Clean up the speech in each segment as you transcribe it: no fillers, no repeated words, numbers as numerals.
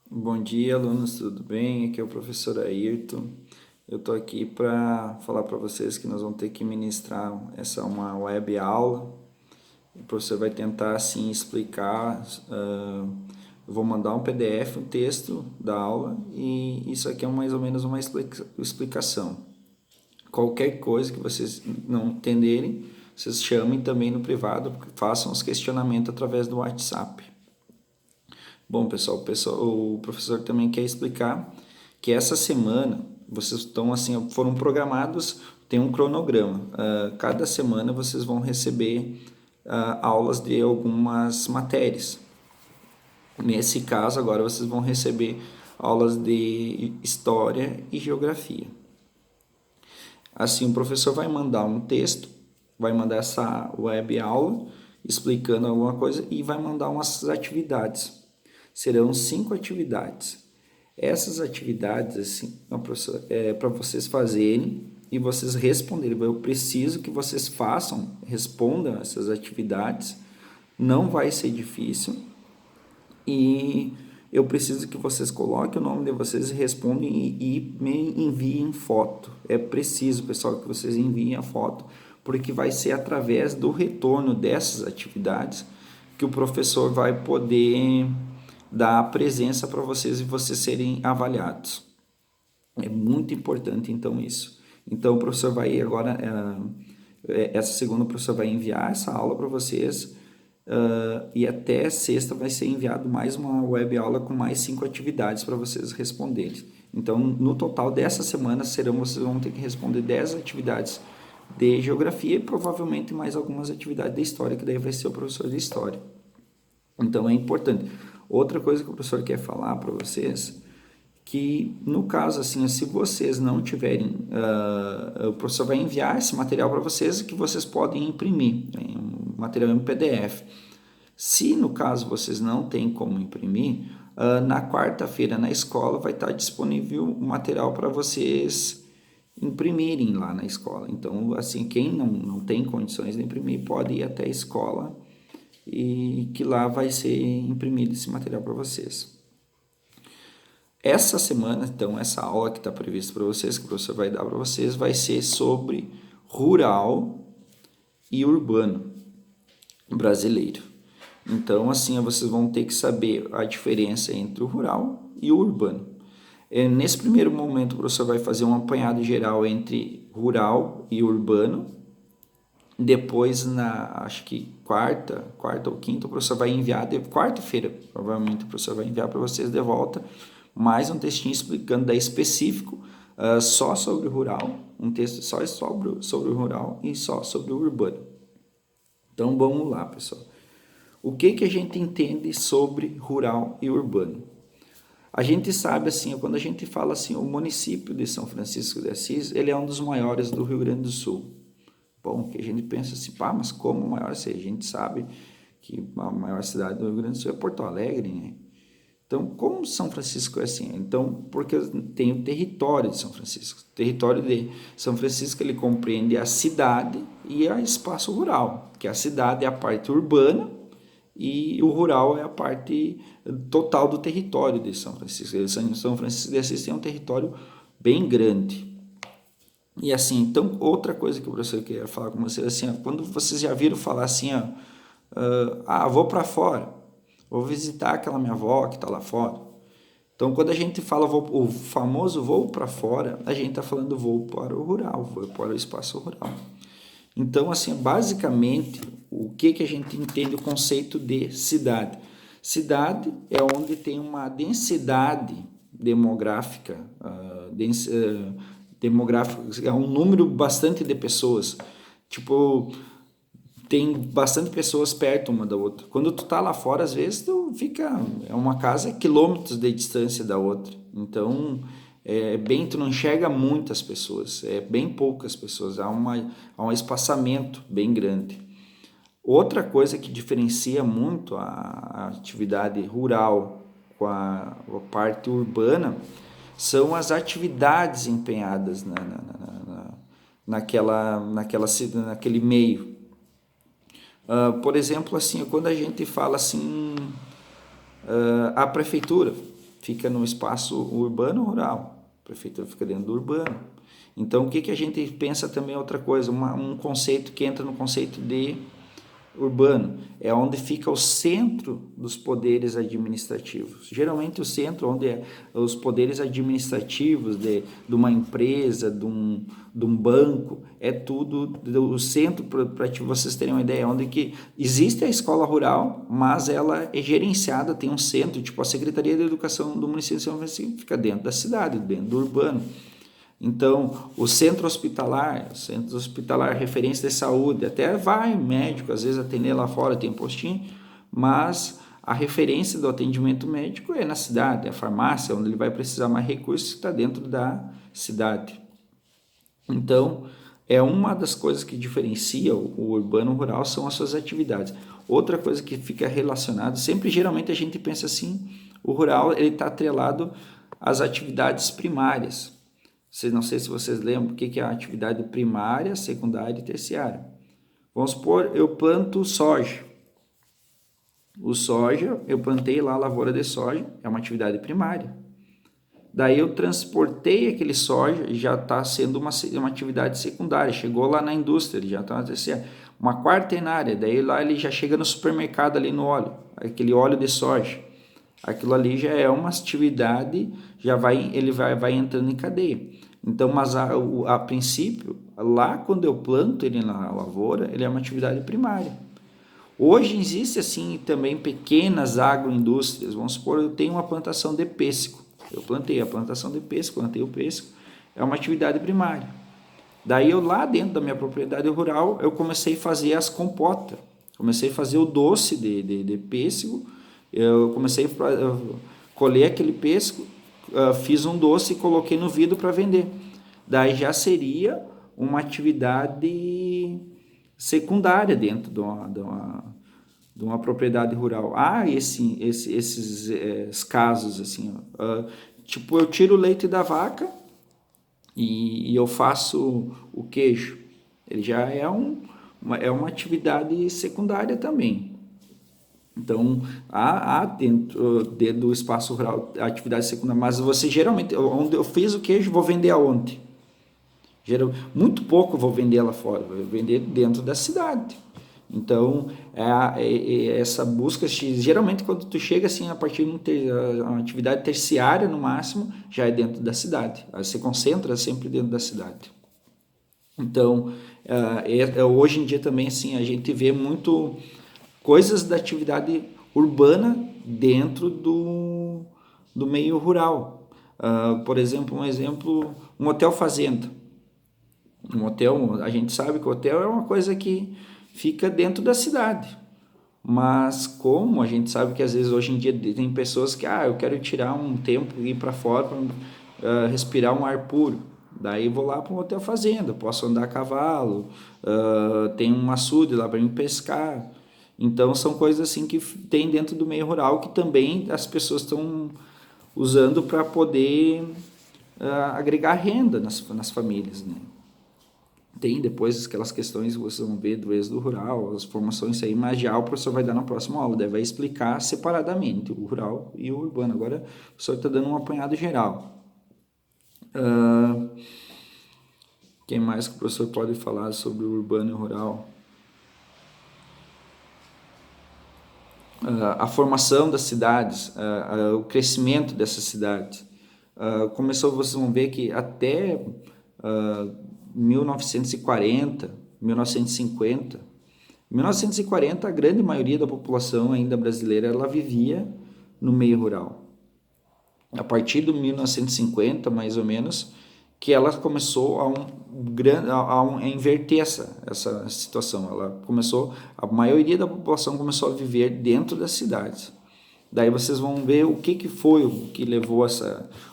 Bom dia, alunos, tudo bem? Aqui é o professor Ayrton. Eu estou aqui para falar para vocês que nós vamos ter que ministrar uma web aula. O professor vai tentar assim explicar. Eu vou mandar um PDF, um texto da aula e isso aqui é mais ou menos uma explicação. Qualquer coisa que vocês não entenderem, vocês chamem também no privado, façam os questionamentos através do WhatsApp. Bom, pessoal, o professor também quer explicar que essa semana vocês estão assim, foram programados, tem um cronograma. Cada semana vocês vão receber aulas de algumas matérias. Nesse caso, agora vocês vão receber aulas de história e geografia. Assim, o professor vai mandar um texto, vai mandar essa web aula explicando alguma coisa e vai mandar umas atividades. Serão 5 atividades. Essas atividades, assim, é para vocês fazerem e vocês responderem. Eu preciso que vocês façam, respondam essas atividades. Não vai ser difícil. E eu preciso que vocês coloquem o nome de vocês e respondam e me enviem foto. É preciso, pessoal, que vocês enviem a foto, porque vai ser através do retorno dessas atividades que o professor vai poder dar a presença para vocês e vocês serem avaliados. É muito importante, então, isso. Então, o professor vai agora, essa segunda, o professor vai enviar essa aula para vocês e até sexta vai ser enviado mais uma web aula com mais 5 atividades para vocês responderem. Então, no total dessa semana, vocês vão ter que responder 10 atividades de geografia e provavelmente mais algumas atividades de história, que daí vai ser o professor de história. Então, é importante. Outra coisa que o professor quer falar para vocês, que no caso assim, se vocês não tiverem, o professor vai enviar esse material para vocês que vocês podem imprimir, um material em PDF. Se no caso vocês não têm como imprimir, na quarta-feira na escola vai estar disponível o material para vocês imprimirem lá na escola. Então, assim, quem não tem condições de imprimir pode ir até a escola e que lá vai ser imprimido esse material para vocês. Essa semana, então, essa aula que está prevista para vocês, que o professor vai dar para vocês, vai ser sobre rural e urbano brasileiro. Então, assim, vocês vão ter que saber a diferença entre o rural e o urbano. Nesse primeiro momento, o professor vai fazer um apanhado geral entre rural e urbano. Depois, acho que quarta ou quinta, o professor vai enviar, quarta-feira, provavelmente o professor vai enviar para vocês de volta mais um textinho explicando daí específico só sobre o rural, um texto só sobre o rural e só sobre o urbano. Então vamos lá, pessoal. O que a gente entende sobre rural e urbano? A gente sabe assim, quando a gente fala assim, o município de São Francisco de Assis, ele é um dos maiores do Rio Grande do Sul. Bom, que a gente pensa assim, pá, mas como maior? A gente sabe que a maior cidade do Rio Grande do Sul é Porto Alegre, né? Então, como São Francisco é assim? Então, porque tem o território de São Francisco. O território de São Francisco, ele compreende a cidade e o espaço rural, que a cidade é a parte urbana e o rural é a parte total do território de São Francisco. São Francisco de Assis tem um território bem grande. E assim, então, outra coisa que o professor queria falar com vocês, assim, quando vocês já viram falar assim, vou para fora, vou visitar aquela minha avó que está lá fora. Então, quando a gente fala o famoso voo para fora, a gente está falando voo para o rural, voo para o espaço rural. Então, assim, basicamente, o que a gente entende o conceito de cidade? Cidade é onde tem uma densidade demográfica, demográfica, é um número bastante de pessoas. Tipo, tem bastante pessoas perto uma da outra. Quando tu tá lá fora, às vezes tu fica, é uma casa quilômetros de distância da outra. Então, tu não enxerga muitas pessoas, é bem poucas pessoas, há um espaçamento bem grande. Outra coisa que diferencia muito a atividade rural com a parte urbana são as atividades empenhadas naquele meio. Por exemplo, assim, quando a gente fala assim, a prefeitura fica no espaço urbano ou rural? A prefeitura fica dentro do urbano. Então, o que a gente pensa também é outra coisa, um conceito que entra no conceito de urbano, é onde fica o centro dos poderes administrativos. Geralmente o centro onde os poderes administrativos de uma empresa, de um banco, é tudo o centro, para vocês terem uma ideia, onde que existe a escola rural, mas ela é gerenciada, tem um centro, tipo a Secretaria de Educação do município de São Francisco, fica dentro da cidade, dentro do urbano. Então, o centro hospitalar, referência de saúde, até vai médico, às vezes atender lá fora, tem postinho, mas a referência do atendimento médico é na cidade, é a farmácia, onde ele vai precisar mais recursos, está dentro da cidade. Então, é uma das coisas que diferencia o urbano rural são as suas atividades. Outra coisa que fica relacionada, geralmente a gente pensa assim, o rural ele está atrelado às atividades primárias. Não sei se vocês lembram o que é a atividade primária, secundária e terciária. Vamos supor, eu planto soja. O soja, eu plantei lá a lavoura de soja, é uma atividade primária. Daí eu transportei aquele soja e já está sendo uma atividade secundária. Chegou lá na indústria, ele já está uma quaternária. Daí lá ele já chega no supermercado ali no óleo, aquele óleo de soja. Aquilo ali já é uma atividade, ele vai entrando em cadeia. Então, mas a princípio, lá quando eu planto ele na lavoura, ele é uma atividade primária. Hoje existe assim também pequenas agroindústrias. Vamos supor, eu tenho uma plantação de pêssego. Eu plantei a plantação de pêssego, plantei o pêssego, é uma atividade primária. Daí eu lá dentro da minha propriedade rural, eu comecei a fazer as compotas. Comecei a fazer o doce de pêssego. Eu comecei a colher aquele pêssego, fiz um doce e coloquei no vidro para vender. Daí já seria uma atividade secundária dentro de uma propriedade rural. Esses casos assim, tipo eu tiro o leite da vaca e eu faço o queijo. Ele já é uma atividade secundária também. Então, há dentro do espaço rural atividade secundária, mas você geralmente, onde eu fiz o queijo, vou vender aonde? Muito pouco eu vou vender lá fora, vou vender dentro da cidade. Então, essa busca, geralmente quando tu chega assim, a partir de uma atividade terciária no máximo, já é dentro da cidade. Aí você concentra sempre dentro da cidade. Então, hoje em dia também assim, a gente vê muito coisas da atividade urbana dentro do meio rural. Por exemplo, um hotel fazenda. Um hotel, a gente sabe que o hotel é uma coisa que fica dentro da cidade. Mas como a gente sabe que às vezes hoje em dia tem pessoas que, eu quero tirar um tempo e ir para fora para respirar um ar puro. Daí vou lá para um hotel fazenda, posso andar a cavalo, tem um açude lá para me pescar. Então são coisas assim que tem dentro do meio rural que também as pessoas estão usando para poder agregar renda nas famílias, né? Tem depois aquelas questões que vocês vão ver do êxodo rural, as formações aí, mas já o professor vai dar na próxima aula, daí vai explicar separadamente o rural e o urbano. Agora o professor está dando um apanhado geral. Quem mais que o professor pode falar sobre o urbano e o rural? A formação das cidades, o crescimento dessas cidades. Vocês vão ver que até 1940, 1950, 1940 a grande maioria da população ainda brasileira ela vivia no meio rural. A partir de 1950, mais ou menos, que ela começou a inverter essa situação. A maioria da população começou a viver dentro das cidades. Daí vocês vão ver o que foi o que levou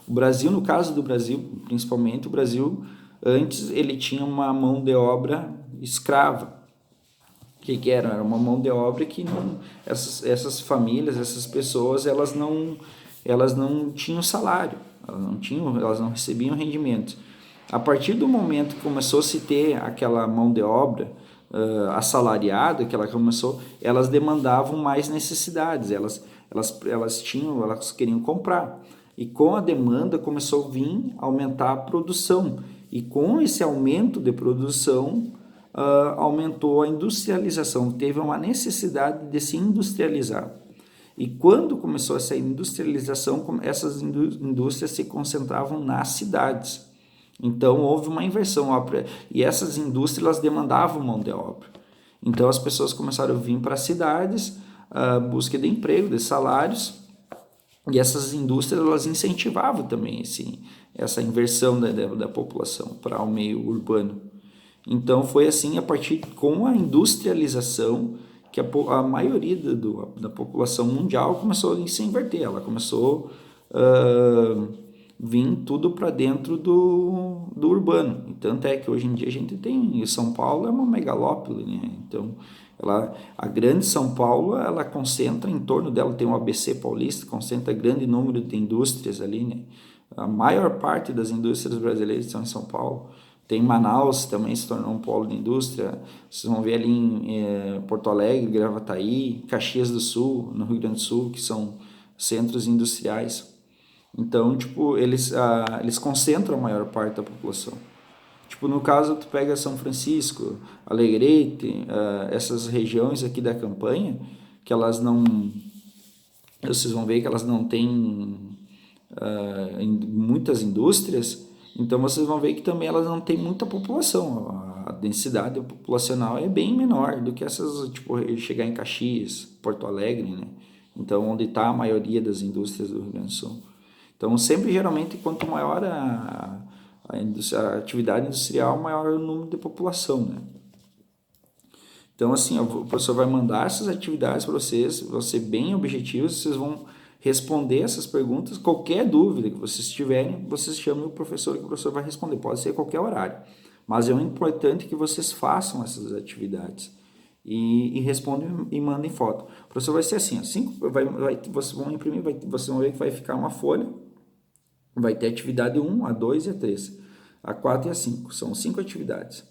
o Brasil, no caso do Brasil, principalmente, o Brasil, antes ele tinha uma mão de obra escrava. O que era? Era uma mão de obra que essas famílias, essas pessoas, elas não tinham salário. Elas não recebiam rendimento. A partir do momento que começou a se ter aquela mão de obra assalariada, elas demandavam mais necessidades, elas queriam comprar. E com a demanda começou a vir aumentar a produção. E com esse aumento de produção, aumentou a industrialização. Teve uma necessidade de se industrializar. E quando começou essa industrialização, essas indústrias se concentravam nas cidades. Então houve uma inversão. E essas indústrias elas demandavam mão de obra. Então as pessoas começaram a vir para as cidades, busca de emprego, de salários, e essas indústrias elas incentivavam também essa inversão da população para o meio urbano. Então foi assim, a partir com a industrialização, que a maioria da população mundial começou a se inverter. Ela começou a vir tudo para dentro do urbano. E tanto é que hoje em dia a gente tem, São Paulo é uma megalópole, né? Então a grande São Paulo, ela concentra em torno dela, tem o ABC Paulista, concentra grande número de indústrias ali, né? A maior parte das indústrias brasileiras estão em São Paulo. Tem Manaus, também se tornou um polo de indústria. Vocês vão ver ali em Porto Alegre, Gravataí, Caxias do Sul, no Rio Grande do Sul, que são centros industriais. Então, tipo, eles concentram a maior parte da população. Tipo, no caso, tu pega São Francisco, Alegrete, essas regiões aqui da campanha, que elas não... Vocês vão ver que elas não têm muitas indústrias, então vocês vão ver que também elas não têm muita população. A densidade populacional é bem menor do que essas, tipo, chegar em Caxias, Porto Alegre, né? Então, onde está a maioria das indústrias do Rio Grande do Sul. Então, sempre, geralmente, quanto maior a atividade industrial, maior o número de população, né? Então, assim, o professor vai mandar essas atividades para vocês, vão ser bem objetivos, vocês vão responder essas perguntas. Qualquer dúvida que vocês tiverem, vocês chamem o professor, que o professor vai responder, pode ser qualquer horário. Mas é importante que vocês façam essas atividades e respondem e mandem foto. O professor vai ser assim, vocês vão imprimir, vocês vão ver que vai ficar uma folha, vai ter atividade 1, a 2 e a 3, a 4 e a 5, são 5 atividades.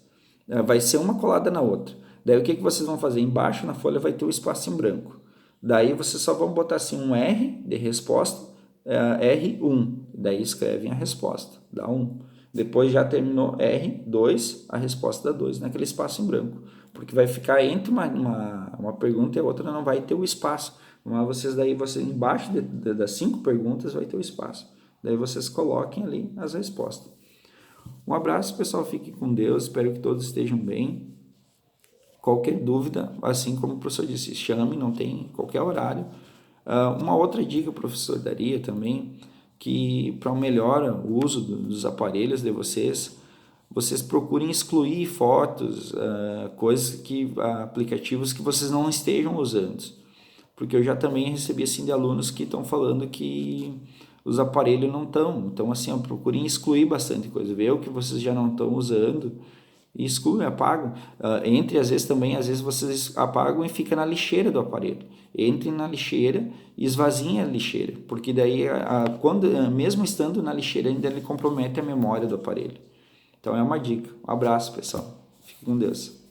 Vai ser uma colada na outra. Daí o que vocês vão fazer? Embaixo na folha vai ter o espaço em branco. Daí vocês só vão botar assim um R de resposta, R1, daí escrevem a resposta, dá 1. Depois já terminou R2, a resposta dá 2, naquele espaço em branco. Porque vai ficar entre uma pergunta e a outra, não vai ter o espaço. Mas vocês embaixo das 5 perguntas vai ter o espaço. Daí vocês coloquem ali as respostas. Um abraço, pessoal, fiquem com Deus, espero que todos estejam bem. Qualquer dúvida, assim como o professor disse, chame, não tem qualquer horário. Uma outra dica que o professor daria também, que para o melhor uso dos aparelhos de vocês procurem excluir fotos, aplicativos que vocês não estejam usando. Porque eu já também recebi assim de alunos que estão falando que os aparelhos não estão. Então, assim, procurem excluir bastante coisa, ver o que vocês já não estão usando, e excluem, apagam. Às vezes vocês apagam e fica na lixeira do aparelho. Entrem na lixeira e esvaziem a lixeira, porque daí, mesmo estando na lixeira, ainda ele compromete a memória do aparelho. Então é uma dica. Um abraço, pessoal. Fique com Deus.